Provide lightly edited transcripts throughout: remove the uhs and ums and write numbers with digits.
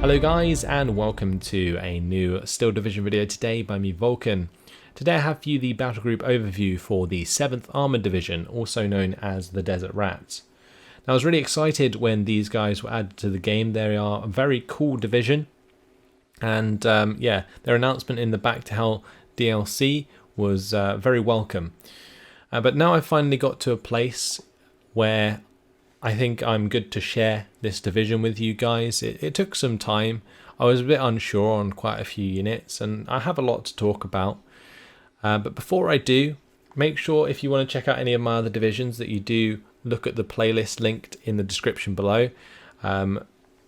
Hello guys, and welcome to a new Steel Division video today by me, Vulcan. Today I have for you the battle group overview for the 7th Armoured Division, also known as the Desert Rats. Now I was really excited when these guys were added to the game. They are a very cool division, and yeah, their announcement in the Back to Hell DLC was very welcome. But now I've finally got to a place where I think I'm good to share this division with you guys. It took some time. I was a bit unsure on quite a few units, and I have a lot to talk about. But before I do, make sure if you want to check out any of my other divisions that you do look at the playlist linked in the description below.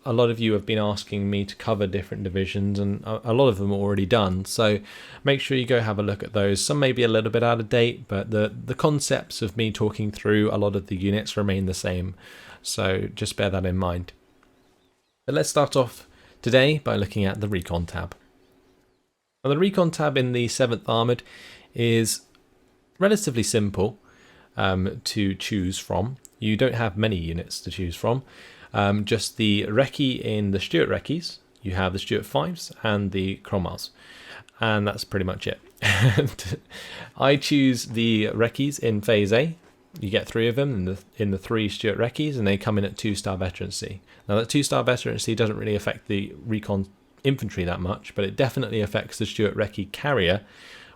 A lot of you have been asking me to cover different divisions, and a lot of them are already done, so make sure you go have a look at those. Some may be a little bit out of date, but the concepts of me talking through a lot of the units remain the same, so just bear that in mind. But let's start off today by looking at the Recon Tab. Now, the Recon Tab in the 7th Armoured is relatively simple to choose from. You don't have many units to choose from. Just the Recce in the Stuart Recces, you have the Stuart 5s and the Cromwells, and that's pretty much it. I choose the Recces in Phase A. You get 3 of them in the 3 Stuart Recces, and they come in at 2-star veterancy. Now that 2-star veterancy doesn't really affect the Recon infantry that much, but it definitely affects the Stuart Recce carrier,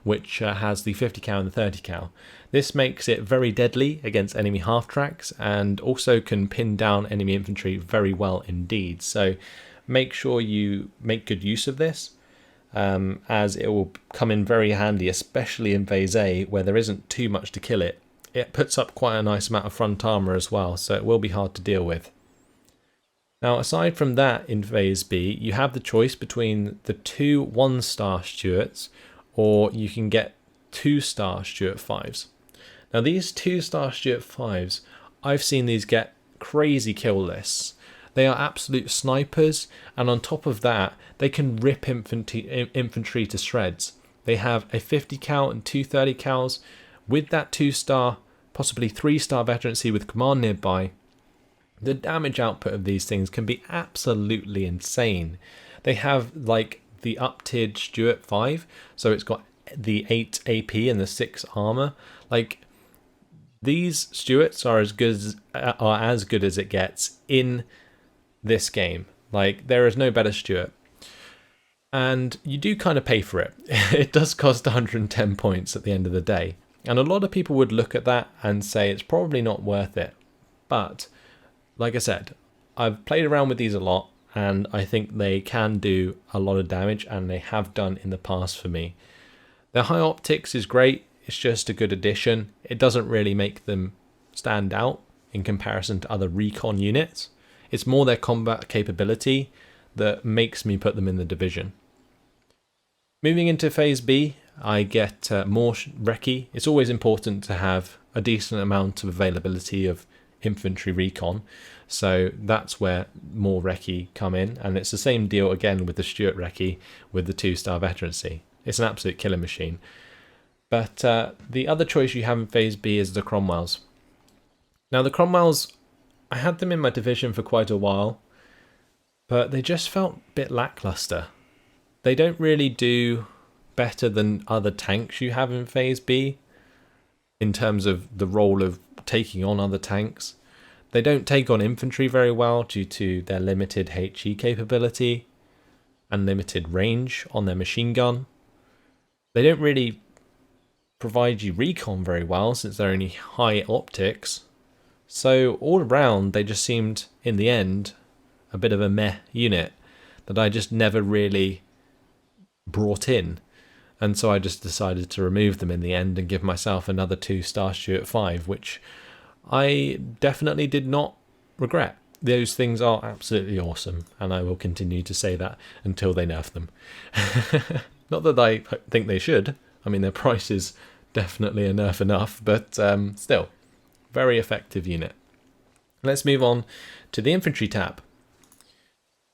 which has the 50 cal and the 30 cal. This makes it very deadly against enemy half-tracks and also can pin down enemy infantry very well indeed. So make sure you make good use of this, as it will come in very handy, especially in Phase A where there isn't too much to kill it. It puts up quite a nice amount of front armour as well, so it will be hard to deal with. Now, aside from that, in Phase B, you have the choice between the 2 1-star Stuarts, or you can get 2-star Stuart 5s. Now these 2-star Stuart 5s, I've seen these get crazy kill lists. They are absolute snipers, and on top of that, they can rip infantry to shreds. They have a 50 cal and 2 30 cals. With that 2-star, possibly 3-star veterancy with command nearby, the damage output of these things can be absolutely insane. They have like the up-tiered Stuart 5, so it's got the 8 AP and the 6 armor. Like, these Stuarts are as good as it gets in this game. Like, there is no better Stuart, and you do kind of pay for it. It does cost 110 points at the end of the day, and a lot of people would look at that and say it's probably not worth it. But like I said, I've played around with these a lot, and I think they can do a lot of damage, and they have done in the past for me. Their high optics is great, it's just a good addition. It doesn't really make them stand out in comparison to other recon units. It's more their combat capability that makes me put them in the division. Moving into Phase B, I get more Recce. It's always important to have a decent amount of availability of infantry recon, so that's where more Recce come in, and it's the same deal again with the Stuart Recce with the 2-star veterancy. It's an absolute killer machine. But the other choice you have in Phase B is the Cromwells. Now the Cromwells, I had them in my division for quite a while, but they just felt a bit lackluster. They don't really do better than other tanks you have in Phase B in terms of the role of taking on other tanks. They don't take on infantry very well due to their limited HE capability and limited range on their machine gun. They don't really provide you recon very well since they're only high optics. So all around they just seemed, in the end, a bit of a meh unit that I just never really brought in. And so I just decided to remove them in the end and give myself another 2-star Stuart 5, which I definitely did not regret. Those things are absolutely awesome, and I will continue to say that until they nerf them. Not that I think they should. I mean, their price is definitely a nerf enough, but still, very effective unit. Let's move on to the Infantry Tab.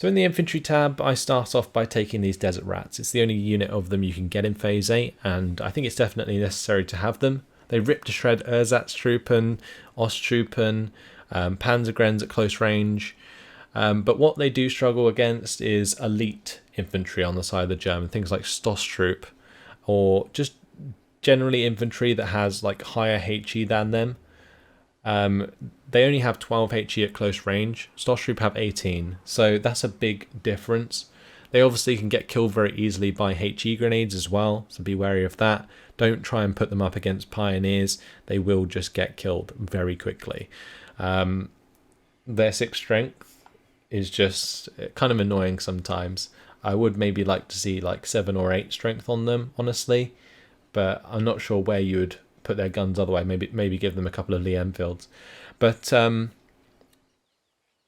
So in the Infantry Tab, I start off by taking these Desert Rats. It's the only unit of them you can get in Phase 8, and I think it's definitely necessary to have them. They rip to shred Ersatztruppen, Osttruppen, Panzergrenz at close range. But what they do struggle against is elite infantry on the side of the German, things like Stoßtrupp, or just generally infantry that has like higher HE than them. They only have 12 HE at close range. Stoßtrupp have 18, so that's a big difference. They obviously can get killed very easily by HE grenades as well, so be wary of that. Don't try and put them up against pioneers. They will just get killed very quickly. Their 6 strength is just kind of annoying sometimes. I would maybe like to see like 7 or 8 strength on them, honestly, but I'm not sure where you would put their guns otherwise. Maybe give them a couple of Lee Enfields. But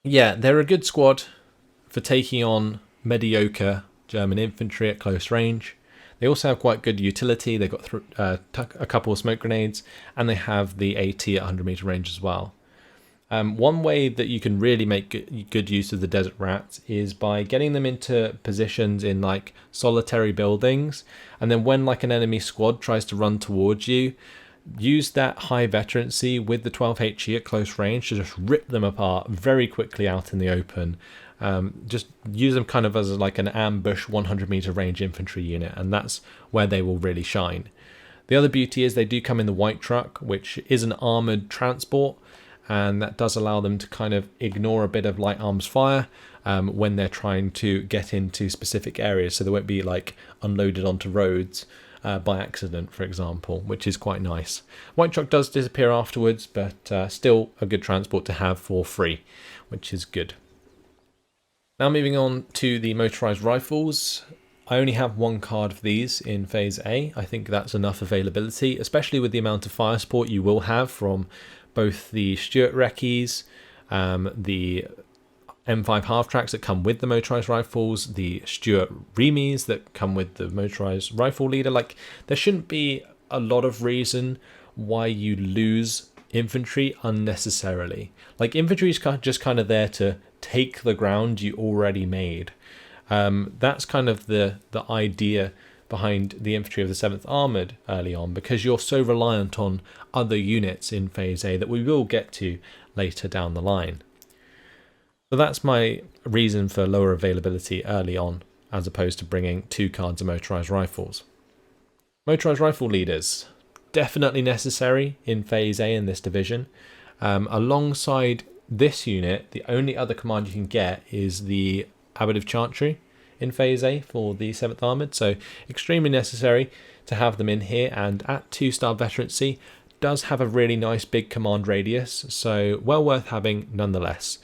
yeah, they're a good squad for taking on mediocre German infantry at close range. They also have quite good utility. They've got a couple of smoke grenades, and they have the AT at 100 meter range as well. One way that you can really make good use of the Desert Rats is by getting them into positions in like solitary buildings, and then when like an enemy squad tries to run towards you, use that high veterancy with the 12 HE at close range to just rip them apart very quickly out in the open. Just use them kind of as like an ambush 100 meter range infantry unit, and that's where they will really shine. The other beauty is they do come in the white truck, which is an armoured transport, and that does allow them to kind of ignore a bit of light arms fire when they're trying to get into specific areas, so they won't be like unloaded onto roads by accident, for example, which is quite nice. White truck does disappear afterwards, but still a good transport to have for free, which is good. Now moving on to the motorised rifles. I only have 1 card for these in Phase A. I think that's enough availability, especially with the amount of fire support you will have from both the Stuart Recce's, the M5 half-tracks that come with the motorised rifles, the Stuart Remies that come with the motorised rifle leader. Like, there shouldn't be a lot of reason why you lose infantry unnecessarily. Like, infantry is just kind of there to take the ground you already made. That's kind of the idea behind the infantry of the 7th Armoured early on, because you're so reliant on other units in Phase A that we will get to later down the line. So that's my reason for lower availability early on, as opposed to bringing 2 cards of motorised rifles. Motorised rifle leaders, definitely necessary in Phase A in this division. Alongside this unit, the only other command you can get is the Ablative Chantry in Phase A for the 7th Armoured, so extremely necessary to have them in here, and at 2-star veterancy does have a really nice big command radius, so well worth having nonetheless.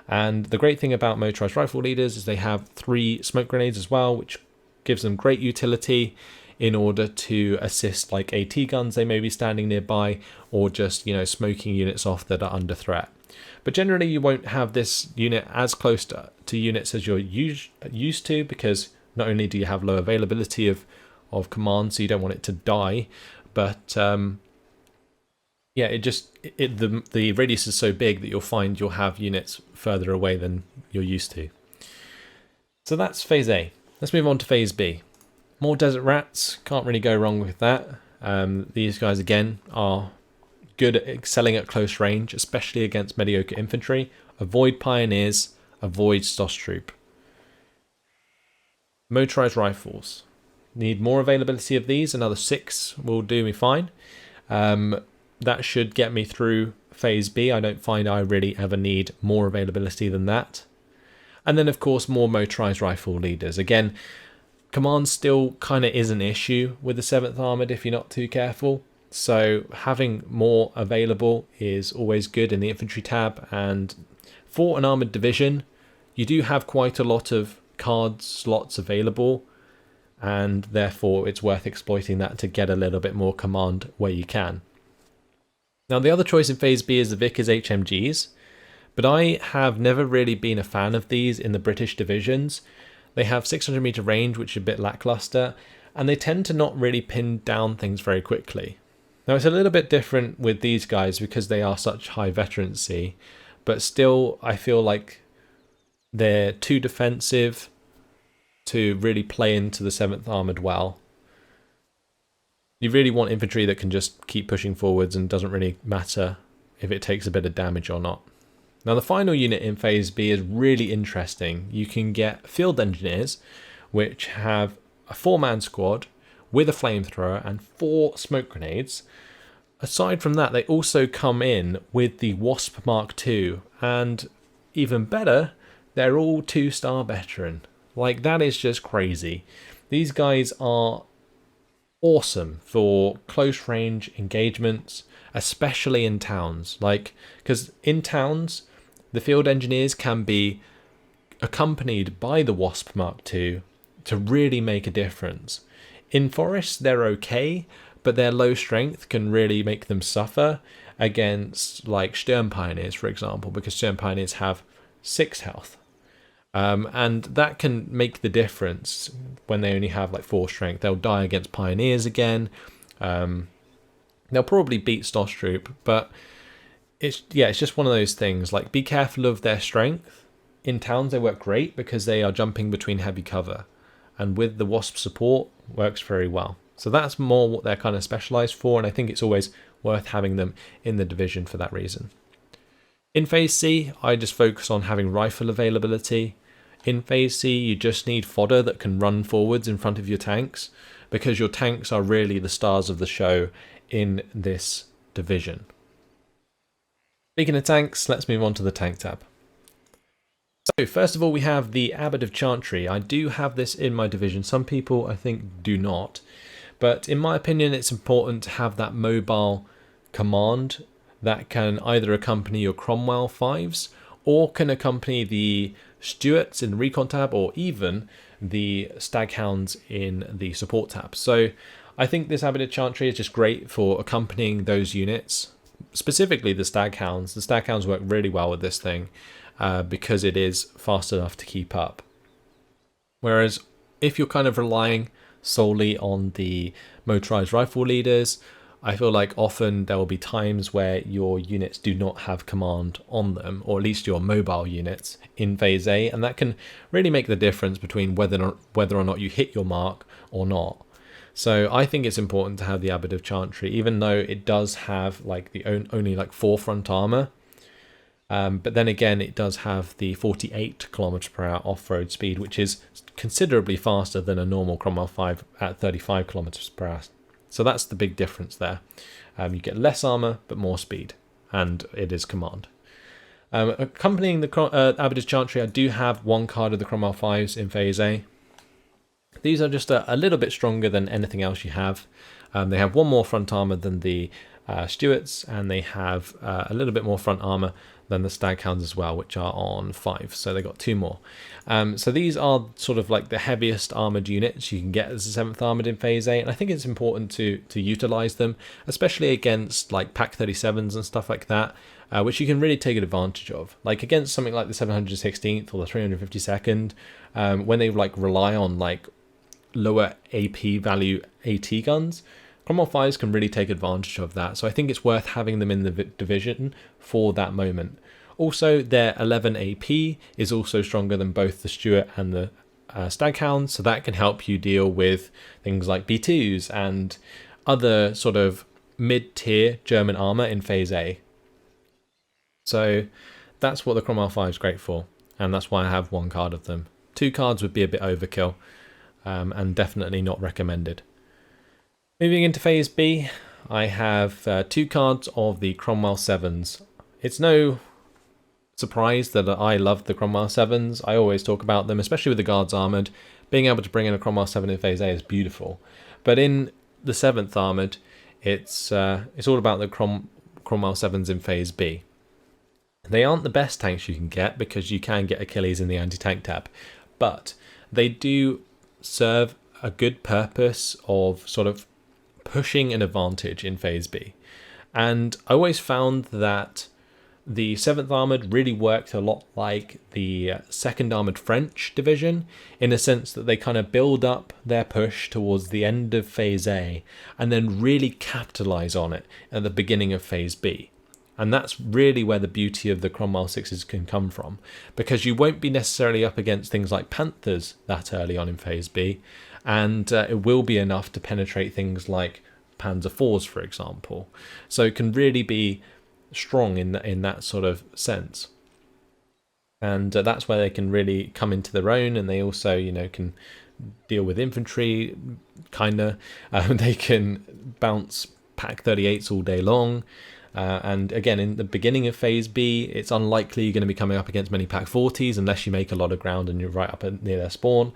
And the great thing about motorised rifle leaders is they have 3 smoke grenades as well, which gives them great utility in order to assist like AT guns they may be standing nearby, or just, you know, smoking units off that are under threat. But generally you won't have this unit as close to units as you're used to, because not only do you have low availability of command, so you don't want it to die, but yeah, the radius is so big that you'll find you'll have units further away than you're used to. So that's Phase A. Let's move on to Phase B. More Desert Rats, can't really go wrong with that. These guys again are good at excelling at close range, especially against mediocre infantry. Avoid pioneers, avoid Stoßtrupp. Motorised rifles. Need more availability of these, another 6 will do me fine. That should get me through Phase B. I don't find I really ever need more availability than that. And then of course more motorised rifle leaders. Again, command still kind of is an issue with the 7th Armoured if you're not too careful. So having more available is always good in the Infantry Tab, and for an armoured division you do have quite a lot of card slots available, and therefore it's worth exploiting that to get a little bit more command where you can. Now the other choice in Phase B is the Vickers HMGs, but I have never really been a fan of these in the British divisions. They have 600 meter range, which is a bit lackluster, and they tend to not really pin down things very quickly. Now it's a little bit different with these guys because they are such high veterancy, but still I feel like they're too defensive to really play into the 7th Armoured well. You really want infantry that can just keep pushing forwards and doesn't really matter if it takes a bit of damage or not. Now the final unit in Phase B is really interesting. You can get Field Engineers, which have a 4-man squad with a flamethrower and 4 smoke grenades. Aside from that, they also come in with the Wasp Mark II, and even better, they're all 2-star veteran. Like, that is just crazy. These guys are awesome for close range engagements, especially in towns. Like, because in towns, the Field Engineers can be accompanied by the Wasp Mark II to really make a difference. In forests, they're okay, but their low strength can really make them suffer against, like, Sturm Pioneers, for example, because Sturm Pioneers have 6 health. And that can make the difference when they only have like 4 strength. They'll die against Pioneers again. They'll probably beat Stosstroop, but it's just one of those things. Like, be careful of their strength. In towns, they work great because they are jumping between heavy cover, and with the Wasp support, works very well. So that's more what they're kind of specialized for, and I think it's always worth having them in the division for that reason. In Phase C, I just focus on having rifle availability. In Phase C, you just need fodder that can run forwards in front of your tanks, because your tanks are really the stars of the show in this division. Speaking of tanks, let's move on to the tank tab. So first of all, we have the Abbot of Chantry. I do have this in my division. Some people, I think, do not. But in my opinion, it's important to have that mobile command that can either accompany your Cromwell 5s or can accompany the Stuarts in the Recon Tab, or even the Staghounds in the Support Tab. So I think this Abbot of Chantry is just great for accompanying those units, specifically the Staghounds. The Staghounds work really well with this thing because it is fast enough to keep up. Whereas if you're kind of relying solely on the Motorised Rifle leaders, I feel like often there will be times where your units do not have command on them, or at least your mobile units in Phase A, and that can really make the difference between whether or not you hit your mark or not. So I think it's important to have the Abbot of Chantry, even though it does have like the only like 4 front armor. But then again, it does have the 48 km/h off-road speed, which is considerably faster than a normal Cromwell 5 at 35 km/h. So that's the big difference there. You get less armor, but more speed, and it is command. Accompanying the Abbot of Chantry, I do have 1 card of the Cromwell 5s in Phase A. These are just a little bit stronger than anything else you have. They have 1 more front armor than the Stuarts, and they have a little bit more front armor than the Staghounds as well, which are on 5, so they got 2 more. So these are sort of like the heaviest armoured units you can get as the 7th Armoured in Phase A, and I think it's important to utilise them, especially against like Pack 37s and stuff like that, which you can really take advantage of. Like against something like the 716th or the 352nd, when they like rely on like lower AP value AT guns, Cromwell 5s can really take advantage of that, so I think it's worth having them in the division for that moment. Also, their 11 AP is also stronger than both the Stuart and the Staghounds, so that can help you deal with things like B2s and other sort of mid-tier German armour in Phase A. So that's what the Cromwell 5 is great for, and that's why I have 1 card of them. 2 cards would be a bit overkill, and definitely not recommended. Moving into Phase B, I have 2 cards of the Cromwell 7s. It's no surprise that I love the Cromwell 7s. I always talk about them, especially with the Guards Armoured. Being able to bring in a Cromwell 7 in Phase A is beautiful. But in the 7th Armoured, it's all about the Cromwell 7s in Phase B. They aren't the best tanks you can get, because you can get Achilles in the Anti-Tank Tab, but they do serve a good purpose of sort of pushing an advantage in Phase B. And I always found that the 7th Armoured really worked a lot like the 2nd Armoured French division, in a sense that they kind of build up their push towards the end of Phase A and then really capitalise on it at the beginning of Phase B. And that's really where the beauty of the Cromwell Sixes can come from, because you won't be necessarily up against things like Panthers that early on in Phase B, and it will be enough to penetrate things like Panzer IVs, for example. So it can really be strong in that sort of sense. and that's where they can really come into their own. And they also, you know, can deal with infantry, kinda. They can bounce Pack 38s all day long. And again, in the beginning of Phase B, it's unlikely you're going to be coming up against many Pack 40s unless you make a lot of ground and you're right up near their spawn.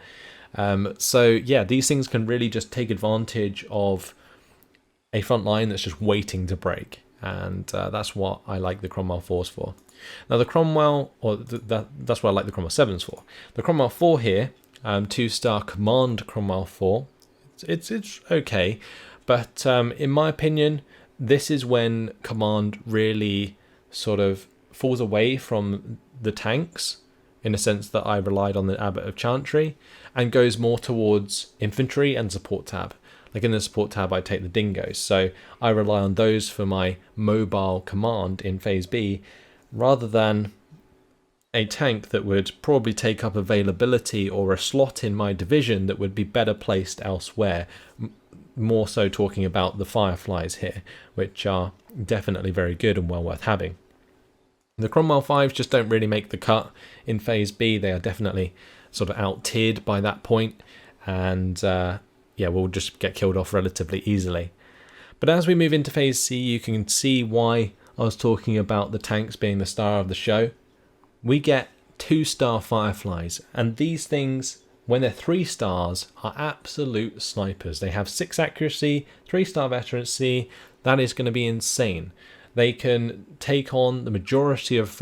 So yeah, these things can really just take advantage of a front line that's just waiting to break. And that's what I like the Cromwell 4s for. Now the Cromwell, or that's what I like the Cromwell 7s for. The Cromwell 4 here, 2-star Command Cromwell 4, it's okay. But in my opinion, this is when Command really sort of falls away from the tanks, in a sense that I relied on the Abbot of Chantry, and goes more towards Infantry and Support Tab. Like in the Support Tab, I take the Dingoes, so I rely on those for my mobile command in Phase B, rather than a tank that would probably take up availability or a slot in my division that would be better placed elsewhere. More so talking about the Fireflies here, which are definitely very good and well worth having. The Cromwell 5s just don't really make the cut in Phase B. They are definitely sort of out-tiered by that point, and yeah, we'll just get killed off relatively easily. But as we move into Phase C, you can see why I was talking about the tanks being the star of the show. We get 2-star Fireflies, and these things, when they're 3 stars, are absolute snipers. They have 6 accuracy, 3-star veterancy. That is going to be insane. They can take on the majority of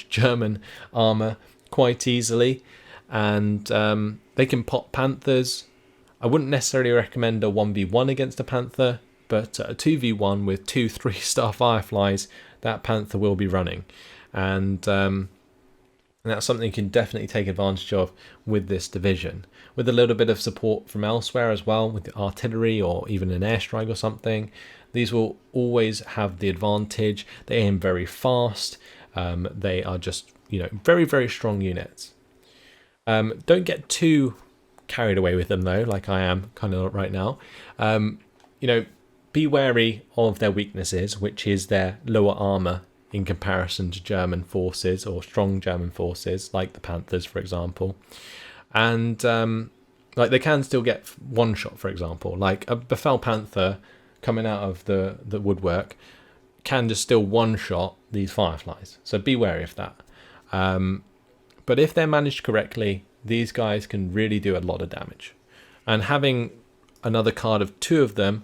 German armor quite easily, and they can pop Panthers. I wouldn't necessarily recommend a 1v1 against a Panther, but a 2v1 with 2 3-star Fireflies, that Panther will be running. And that's something you can definitely take advantage of with this division. With a little bit of support from elsewhere as well, with the artillery or even an airstrike or something, these will always have the advantage. They aim very fast. They are just, you know, very, very strong units. Don't get too carried away with them though, like I am kind of right now. You know, be wary of their weaknesses, which is their lower armor in comparison to German forces or strong German forces, like the Panthers, for example. And like they can still get one shot, for example. Like a Befell Panther coming out of the woodwork can just still one shot these Fireflies. So be wary of that. But if they're managed correctly, these guys can really do a lot of damage. And having another card of 2 of them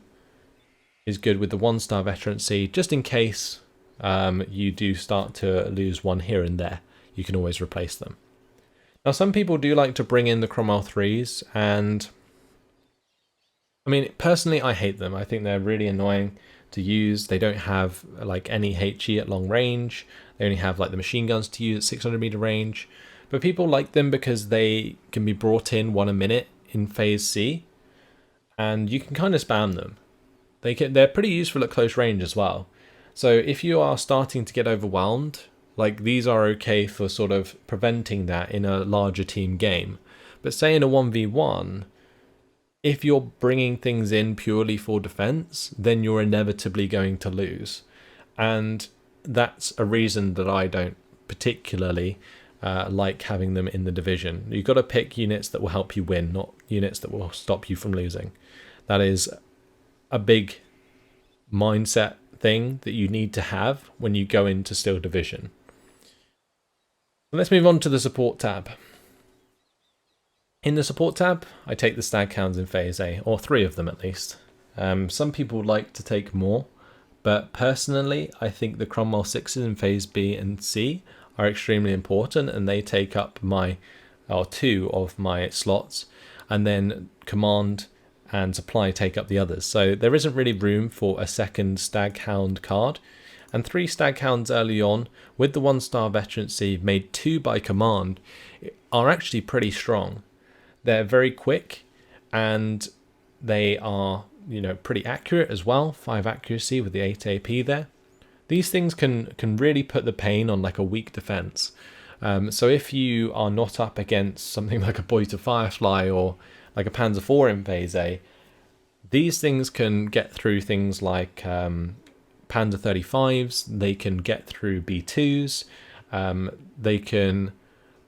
is good with the 1-star veterancy, just in case you do start to lose one here and there. You can always replace them. Now, some people do like to bring in the Cromwell 3s, and I mean, personally, I hate them. I think they're really annoying to use. They don't have like any HE at long range. They only have like the machine guns to use at 600 meter range. But people like them because they can be brought in 1 a minute in Phase C, and you can kind of spam them. They're pretty useful at close range as well. So if you are starting to get overwhelmed, like these are okay for sort of preventing that in a larger team game. But say in a 1v1, if you're bringing things in purely for defense, then you're inevitably going to lose. And that's a reason that I don't particularly like having them in the division. You've got to pick units that will help you win, not units that will stop you from losing. That is a big mindset thing that you need to have when you go into Steel Division. Let's move on to the Support Tab. In the Support Tab, I take the Staghounds in Phase A, or 3 of them at least. Some people like to take more, but personally I think the Cromwell Sixes in Phase B and C are extremely important, and they take up 2 of my slots, and then Command and Supply take up the others. So there isn't really room for a second Staghound card, and 3 Staghounds early on with the 1-star veterancy made 2 by Command are actually pretty strong. They're very quick, and they are, you know, pretty accurate as well. 5 accuracy with the 8 AP there. These things can really put the pain on like a weak defense. So if you are not up against something like a Boy to Firefly or like a Panzer IV in Phase A, these things can get through things like Panzer 35s, they can get through B2s, They can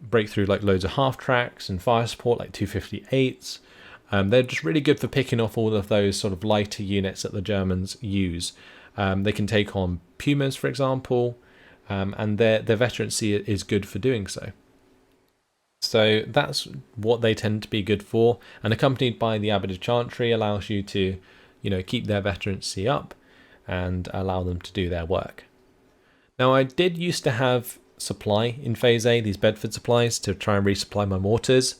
break through like loads of half tracks and fire support like 258s. They're just really good for picking off all of those sort of lighter units that the Germans use. They can take on Pumas, for example, and their veterancy is good for doing so. So that's what they tend to be good for, and accompanied by the Abbot of Chantry allows you to, keep their veterancy up and allow them to do their work. Now, I did used to have supply in Phase A, these Bedford supplies, to try and resupply my mortars,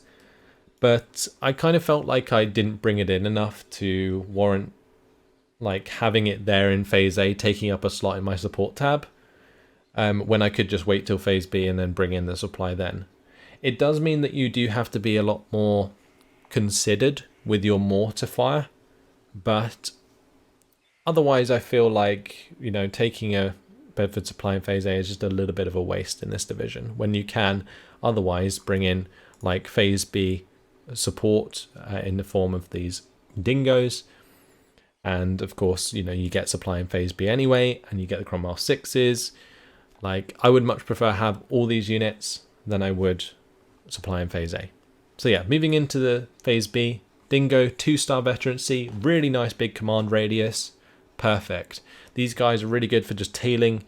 but I kind of felt like I didn't bring it in enough to warrant like having it there in Phase A taking up a slot in my support tab, when I could just wait till Phase B and then bring in the supply then. It does mean that you do have to be a lot more considered with your mortar fire, but otherwise I feel like, taking a Bedford supply in Phase A is just a little bit of a waste in this division, when you can otherwise bring in like Phase B support in the form of these dingoes. And of course, you get supply in Phase B anyway, and you get the Cromwell Sixes. Like, I would much prefer have all these units than I would supply in Phase A. So yeah, moving into the Phase B, Dingo, 2-star veterancy, really nice big command radius, perfect. These guys are really good for just tailing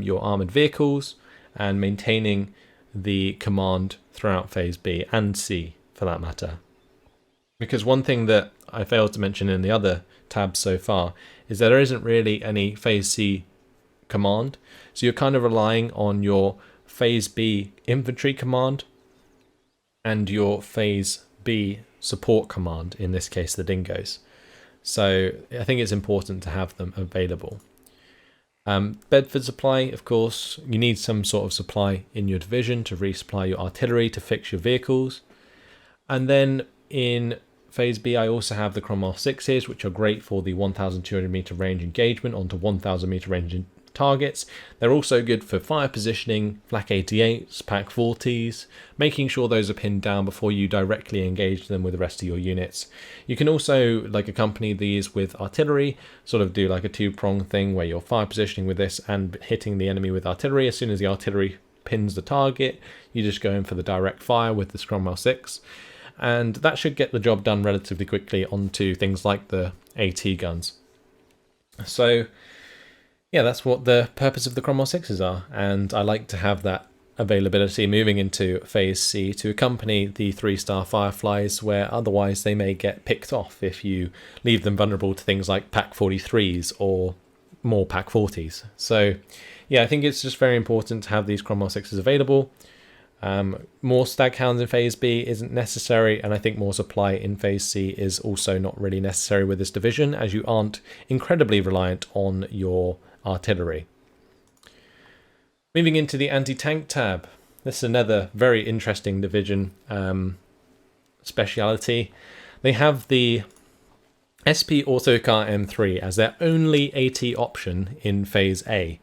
your armoured vehicles and maintaining the command throughout Phase B and C for that matter. Because one thing that I failed to mention in the other tabs so far is that there isn't really any Phase C command, so you're kind of relying on your Phase B infantry command and your Phase B support command, in this case the dingoes. So I think it's important to have them available. Bedford supply, of course, you need some sort of supply in your division to resupply your artillery to fix your vehicles. And then in Phase B, I also have the Cromwell Sixes, which are great for the 1,200 meter range engagement onto 1,000 meter range targets. They're also good for fire positioning, Flak 88s, Pack 40s, making sure those are pinned down before you directly engage them with the rest of your units. You can also like accompany these with artillery, sort of do like a two-prong thing where you're fire positioning with this and hitting the enemy with artillery. As soon as the artillery pins the target, you just go in for the direct fire with the Cromwell Six, and that should get the job done relatively quickly onto things like the AT guns. So yeah, that's what the purpose of the Cromwell Sixes are, and I like to have that availability moving into Phase C to accompany the 3-star Fireflies, where otherwise they may get picked off if you leave them vulnerable to things like Pack 43s or more Pack 40s. So yeah, I think it's just very important to have these Cromwell Sixes available. More Staghounds in Phase B isn't necessary, and I think more supply in Phase C is also not really necessary with this division, as you aren't incredibly reliant on your artillery. Moving into the anti-tank tab, this is another very interesting division speciality. They have the SP Autocar M3 as their only AT option in Phase A.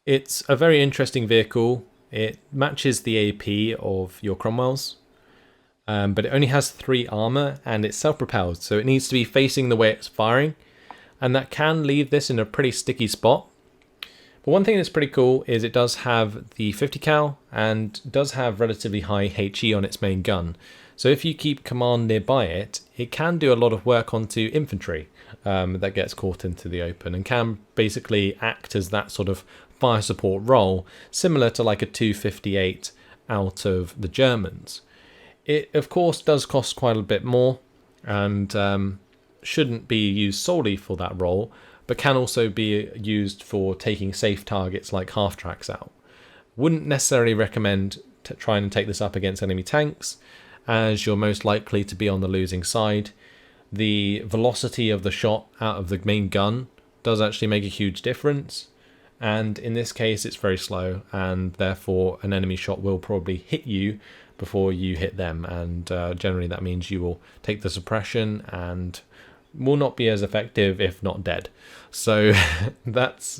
It's a very interesting vehicle. It matches the AP of your Cromwells, but it only has 3 armor and it's self-propelled, so it needs to be facing the way it's firing, and that can leave this in a pretty sticky spot. But one thing that's pretty cool is it does have the 50 cal and does have relatively high HE on its main gun. So if you keep command nearby it, it can do a lot of work onto infantry that gets caught into the open, and can basically act as that sort of fire support role, similar to like a 258 out of the Germans. It of course does cost quite a bit more, and shouldn't be used solely for that role, but can also be used for taking safe targets like half tracks out. Wouldn't necessarily recommend trying to take this up against enemy tanks, as you're most likely to be on the losing side. The velocity of the shot out of the main gun does actually make a huge difference, and in this case it's very slow, and therefore an enemy shot will probably hit you before you hit them, and generally that means you will take the suppression and will not be as effective, if not dead. So that's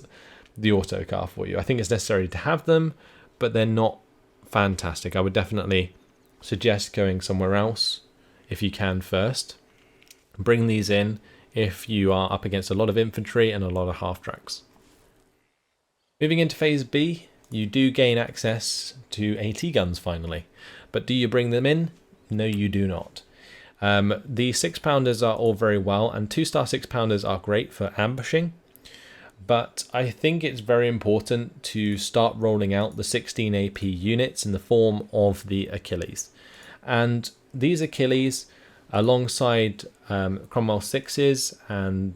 the autocar for you. I think it's necessary to have them, but they're not fantastic. I would definitely suggest going somewhere else if you can first. Bring these in if you are up against a lot of infantry and a lot of half tracks. Moving into Phase B, you do gain access to AT guns finally. But do you bring them in? No, you do not. The 6-pounders are all very well, and 2-star 6-pounders are great for ambushing. But I think it's very important to start rolling out the 16 AP units in the form of the Achilles. And these Achilles, alongside Cromwell Sixes and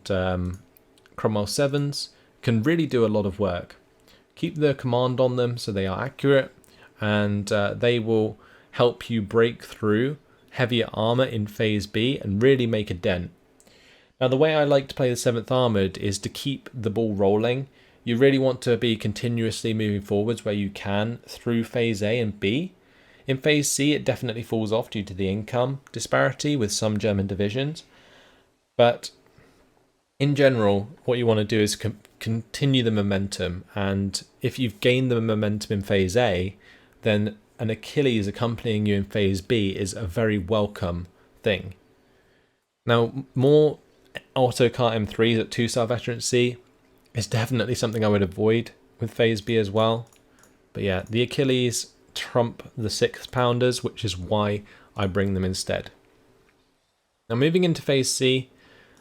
Cromwell Sevens, can really do a lot of work. Keep the command on them so they are accurate, and they will help you break through heavier armor in Phase B and really make a dent. Now, the way I like to play the 7th Armoured is to keep the ball rolling. You really want to be continuously moving forwards where you can through Phase A and B. In Phase C, it definitely falls off due to the income disparity with some German divisions. But in general, what you want to do is continue the momentum. And if you've gained the momentum in Phase A, then an Achilles accompanying you in Phase B is a very welcome thing. Now, more autocar M3s at 2-star veterancy is definitely something I would avoid with Phase B as well. But yeah, the Achilles trump the 6-pounders, which is why I bring them instead. Now, moving into Phase C,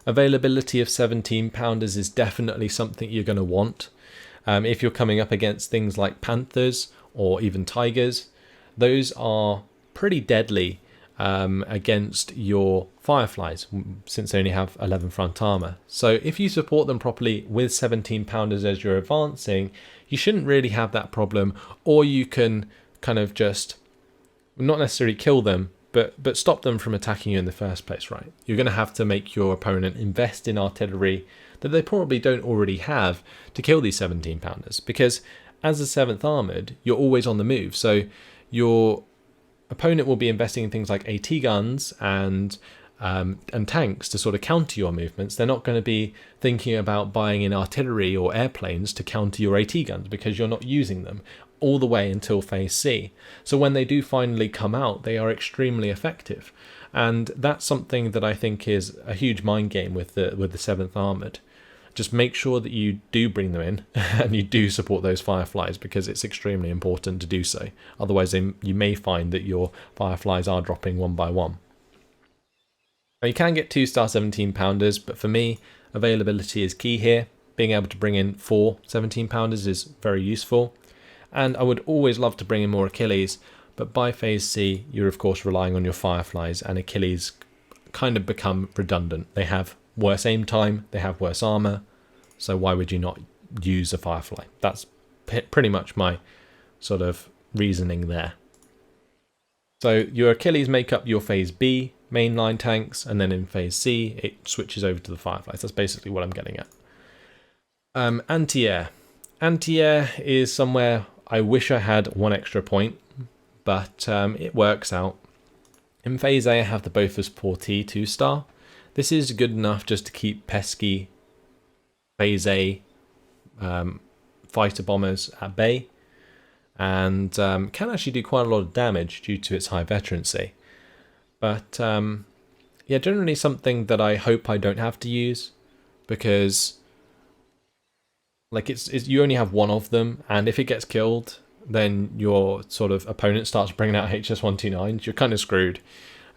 availability of 17-pounders is definitely something you're going to want. If you're coming up against things like Panthers or even Tigers, those are pretty deadly against your Fireflies, since they only have 11 front armor. So if you support them properly with 17-pounders as you're advancing, you shouldn't really have that problem, or you can kind of just not necessarily kill them, but stop them from attacking you in the first place, right? You're going to have to make your opponent invest in artillery that they probably don't already have to kill these 17-pounders, because as the 7th Armoured, you're always on the move. So your opponent will be investing in things like AT guns and tanks to sort of counter your movements. They're not going to be thinking about buying in artillery or airplanes to counter your AT guns, because you're not using them all the way until Phase C. So when they do finally come out, they are extremely effective. And that's something that I think is a huge mind game with the 7th Armoured. Just make sure that you do bring them in and you do support those Fireflies, because it's extremely important to do so. Otherwise, you may find that your Fireflies are dropping one by one. Now, you can get 2-star 17-pounders, but for me, availability is key here. Being able to bring in 4 17-pounders is very useful. And I would always love to bring in more Achilles, but by Phase C, you're of course relying on your Fireflies, and Achilles kind of become redundant. They have worse aim time, they have worse armor, so why would you not use a Firefly? That's pretty much my sort of reasoning there. So your Achilles make up your Phase B mainline tanks, and then in Phase C it switches over to the Fireflies. That's basically what I'm getting at. Anti-air. Anti-air is somewhere I wish I had 1 extra point, but it works out. In Phase A, I have the Bofors Portee 2-star. This is good enough just to keep pesky Phase A fighter bombers at bay, and can actually do quite a lot of damage due to its high veterancy. But yeah, generally something that I hope I don't have to use, because like it's you only have 1 of them, and if it gets killed, then your sort of opponent starts bringing out HS-129s. You're kind of screwed.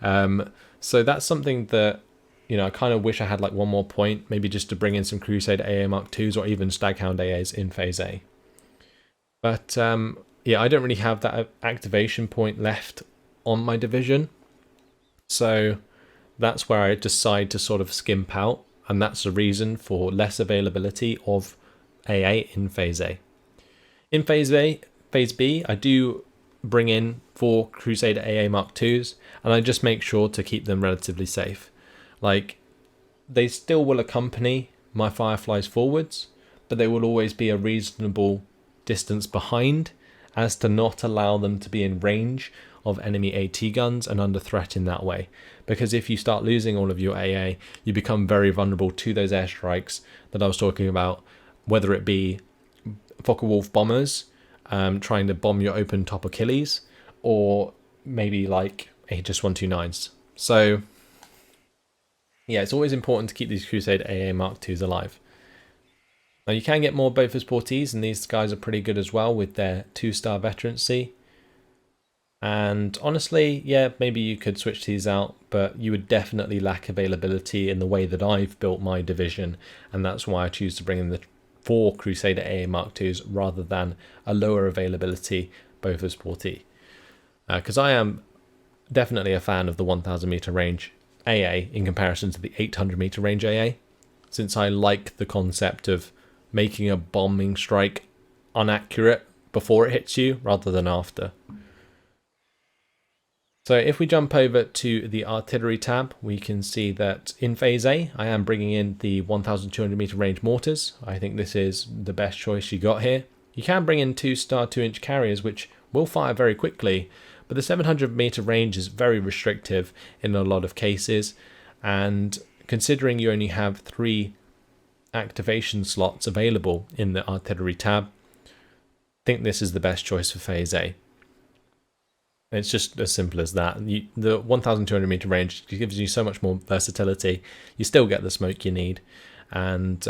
So that's something that, you know, I kind of wish I had like 1 more point, maybe just to bring in some Crusader AA Mark IIs or even Staghound AAs in Phase A. But yeah, I don't really have that activation point left on my division, so that's where I decide to sort of skimp out, and that's the reason for less availability of AA in Phase A. In Phase B, I do bring in 4 Crusader AA Mark IIs, and I just make sure to keep them relatively safe. Like, they still will accompany my Fireflies forwards, but they will always be a reasonable distance behind, as to not allow them to be in range of enemy AT guns and under threat in that way. Because if you start losing all of your AA, you become very vulnerable to those airstrikes that I was talking about, whether it be Focke-Wulf bombers trying to bomb your open top Achilles, or maybe like HS-129s. So yeah, it's always important to keep these Crusader AA Mark IIs alive. Now you can get more Bofors Portees, and these guys are pretty good as well with their 2-star veterancy. And honestly, yeah, maybe you could switch these out, but you would definitely lack availability in the way that I've built my division, and that's why I choose to bring in the 4 Crusader AA Mark IIs rather than a lower availability Bofors Portee. Because I am definitely a fan of the 1000 meter range AA in comparison to the 800 meter range AA, since I like the concept of making a bombing strike inaccurate before it hits you rather than after. So if we jump over to the Artillery tab, we can see that in Phase A, I am bringing in the 1200 meter range mortars. I think this is the best choice you got here. You can bring in 2-star 2-inch carriers, which will fire very quickly, but the 700 meter range is very restrictive in a lot of cases, and considering you only have 3 activation slots available in the Artillery tab, I think this is the best choice for Phase A. It's just as simple as that. The 1200 meter range gives you so much more versatility. You still get the smoke you need, and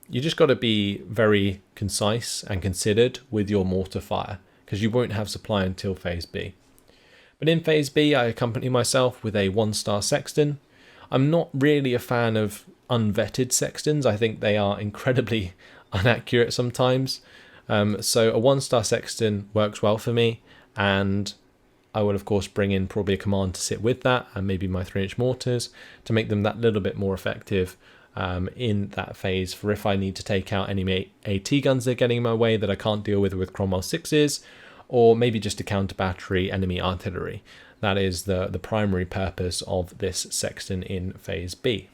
you just got to be very concise and considered with your mortar fire, because you won't have supply until Phase B. But in Phase B, I accompany myself with a 1-star Sexton. I'm not really a fan of unvetted Sextons. I think they are incredibly inaccurate sometimes. So a 1-star Sexton works well for me, and I will of course bring in probably a command to sit with that, and maybe my 3-inch mortars to make them that little bit more effective in that phase for if I need to take out any AT guns that are getting in my way that I can't deal with Cromwell Sixes, or maybe just to counter battery enemy artillery. That is the primary purpose of this Sexton in Phase B.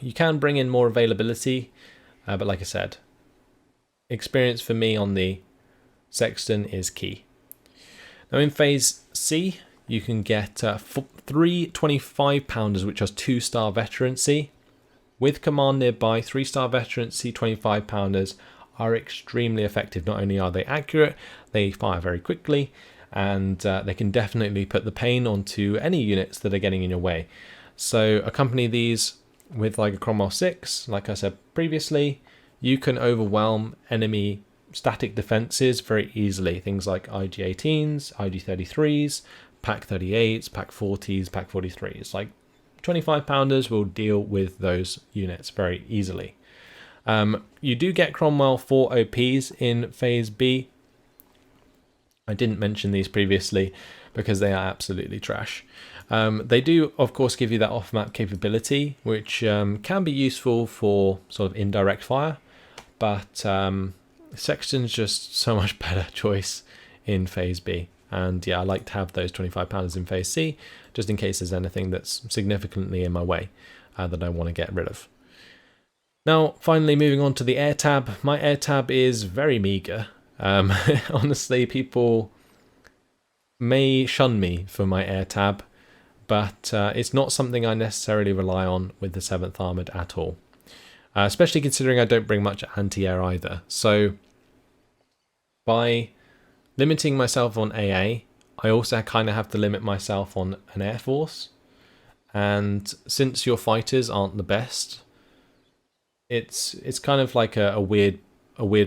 You can bring in more availability, but like I said, experience for me on the Sexton is key. Now in Phase C, you can get 3 25-pounders, which are 2-star veterancy. With command nearby, 3-star veterancy 25-pounders are extremely effective. Not only are they accurate, they fire very quickly, and they can definitely put the pain onto any units that are getting in your way. So accompany these with like a Cromwell 6, like I said previously. You can overwhelm enemy static defenses very easily. Things like IG-18s, IG-33s, Pack-38s, Pack-40s, Pack-43s. Like 25-pounders will deal with those units very easily. You do get Cromwell 4 OPs in Phase B. I didn't mention these previously because they are absolutely trash. They do, of course, give you that off-map capability, which can be useful for sort of indirect fire, but Sexton's just so much better choice in Phase B. And yeah, I like to have those 25-pounders in Phase C, just in case there's anything that's significantly in my way that I want to get rid of. Now, finally, moving on to the Heir Tab. My Heir Tab is very meager. Honestly, people may shun me for my Heir Tab, but it's not something I necessarily rely on with the 7th Armoured at all. Especially considering I don't bring much anti-air either. So by limiting myself on AA, I also kind of have to limit myself on an Air Force. And since your fighters aren't the best, it's kind of like a weird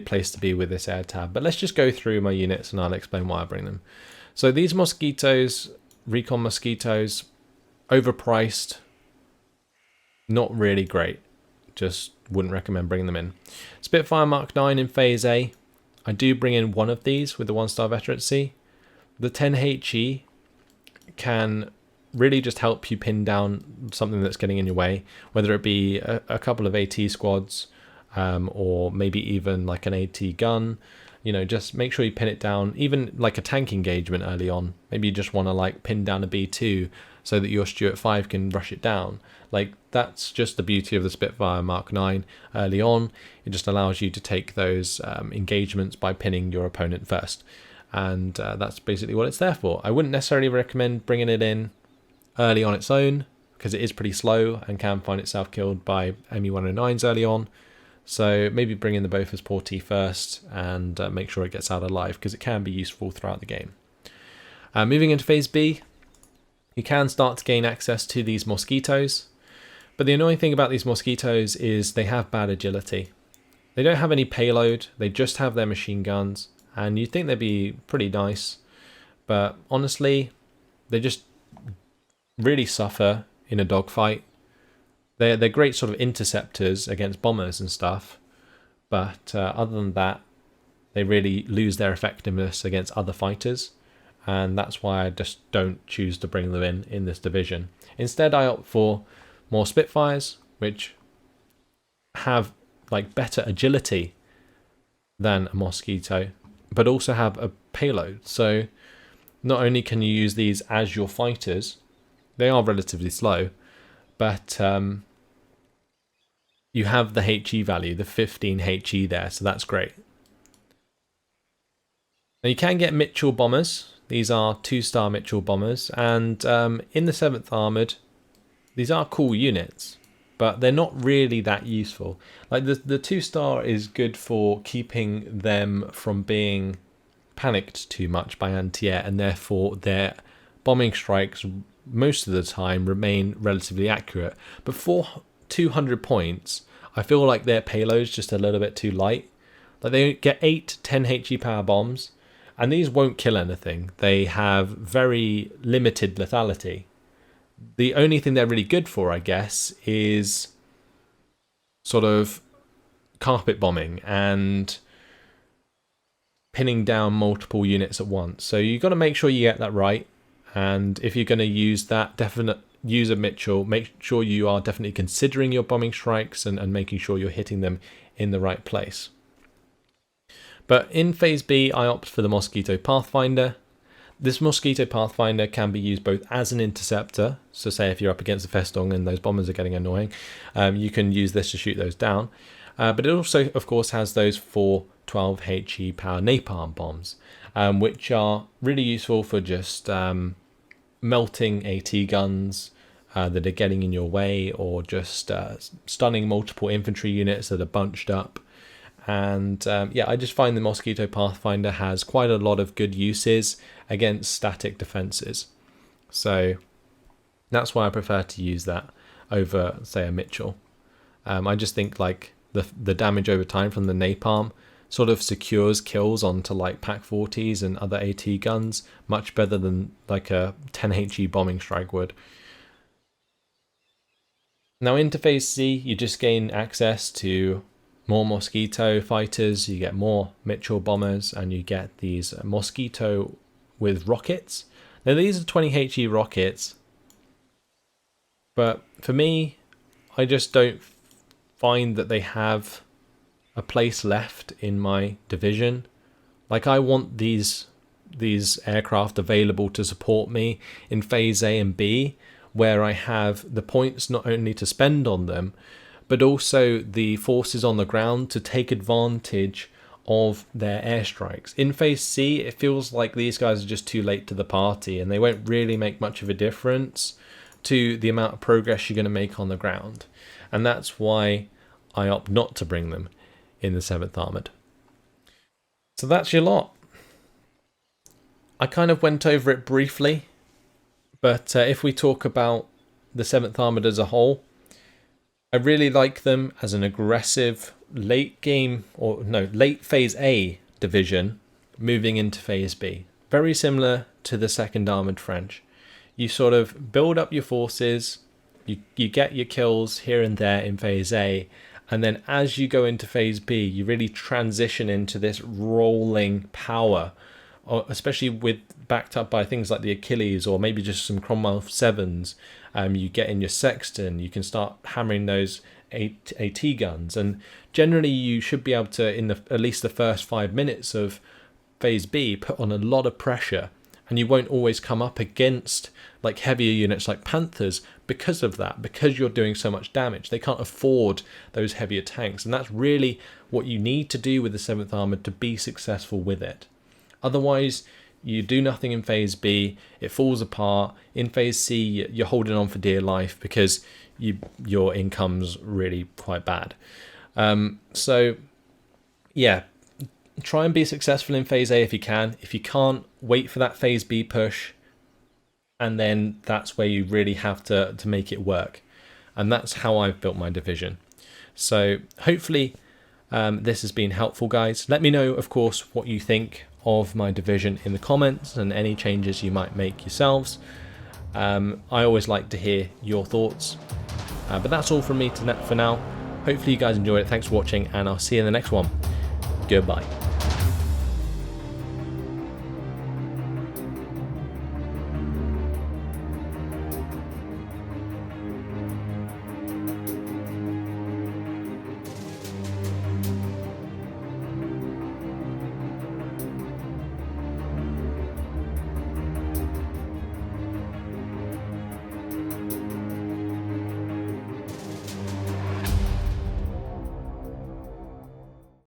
place to be with this Air Tab. But let's just go through my units and I'll explain why I bring them. So these mosquitoes, Recon mosquitoes, overpriced, not really great. Just wouldn't recommend bringing them in. Spitfire Mark 9 in Phase A. I do bring in one of these with the 1-star veterancy. The 10HE can really just help you pin down something that's getting in your way, whether it be a couple of AT squads or maybe even like an AT gun. You know, just make sure you pin it down, even like a tank engagement early on. Maybe you just want to like pin down a B2 so that your Stuart 5 can rush it down. Like, that's just the beauty of the Spitfire Mark 9 early on. It just allows you to take those engagements by pinning your opponent first. And that's basically what it's there for. I wouldn't necessarily recommend bringing it in early on its own, because it is pretty slow and can find itself killed by ME-109s early on. So maybe bring in the Bofors Portee first and make sure it gets out alive, because it can be useful throughout the game. Moving into Phase B, you can start to gain access to these mosquitoes. But the annoying thing about these mosquitoes is they have bad agility. They don't have any payload, they just have their machine guns, and you'd think they'd be pretty nice, but honestly, they just really suffer in a dogfight. They're great sort of interceptors against bombers and stuff, but other than that, they really lose their effectiveness against other fighters, and that's why I just don't choose to bring them in this division. Instead, I opt for more Spitfires, which have like better agility than a Mosquito, but also have a payload. So not only can you use these as your fighters, they are relatively slow, but you have the HE value, the 15 HE there, so that's great. Now you can get Mitchell bombers. These are 2-star Mitchell bombers, and in the 7th Armoured, these are cool units, but they're not really that useful. Like the 2-star is good for keeping them from being panicked too much by anti-air, and therefore their bombing strikes most of the time remain relatively accurate. But for 200 points, I feel like their payload's just a little bit too light. Like they get 8-10 HE power bombs, and these won't kill anything. They have very limited lethality. The only thing they're really good for, I guess, is sort of carpet bombing and pinning down multiple units at once. So you've got to make sure you get that right. And if you're going to use that, use a Mitchell, make sure you are definitely considering your bombing strikes and making sure you're hitting them in the right place. But in Phase B, I opt for the Mosquito Pathfinder. This Mosquito Pathfinder can be used both as an interceptor, so say if you're up against a Festung and those bombers are getting annoying, you can use this to shoot those down. But it also, of course, has those 412 HE power napalm bombs, which are really useful for just melting AT guns that are getting in your way, or just stunning multiple infantry units that are bunched up. And yeah, I just find the Mosquito Pathfinder has quite a lot of good uses against static defenses. So that's why I prefer to use that over, say, a Mitchell. I just think like the damage over time from the napalm sort of secures kills onto like Pak-40s and other AT guns much better than like a 10 HE bombing strike would. Now into Phase C, you just gain access to more Mosquito fighters, you get more Mitchell bombers, and you get these Mosquito with rockets. Now these are 20 HE rockets, but for me, I just don't find that they have a place left in my division. Like I want these aircraft available to support me in Phase A and B, where I have the points not only to spend on them, but also the forces on the ground to take advantage of their airstrikes. In Phase C, it feels like these guys are just too late to the party, and they won't really make much of a difference to the amount of progress you're going to make on the ground. And that's why I opt not to bring them in the 7th Armoured. So that's your lot. I kind of went over it briefly, but if we talk about the 7th Armoured as a whole, I really like them as an aggressive late Phase A division moving into Phase B. Very similar to the 2nd Armoured French. You sort of build up your forces, you get your kills here and there in Phase A, and then as you go into Phase B, you really transition into this rolling power, especially with backed up by things like the Achilles or maybe just some Cromwell Sevens. You get in your Sexton, you can start hammering those AT guns, and generally you should be able to, in at least the first 5 minutes of Phase B, put on a lot of pressure, and you won't always come up against like heavier units like Panthers because of that, because you're doing so much damage. They can't afford those heavier tanks, and that's really what you need to do with the 7th Armoured to be successful with it. Otherwise, you do nothing in Phase B, it falls apart. In Phase C, you're holding on for dear life because your income's really quite bad. So, yeah, try and be successful in Phase A if you can. If you can't, wait for that Phase B push, and then that's where you really have to make it work. And that's how I've built my division. So hopefully this has been helpful, guys. Let me know, of course, what you think of my division in the comments and any changes you might make yourselves. I always like to hear your thoughts. But that's all from me for now. Hopefully you guys enjoyed it. Thanks for watching, and I'll see you in the next one. Goodbye.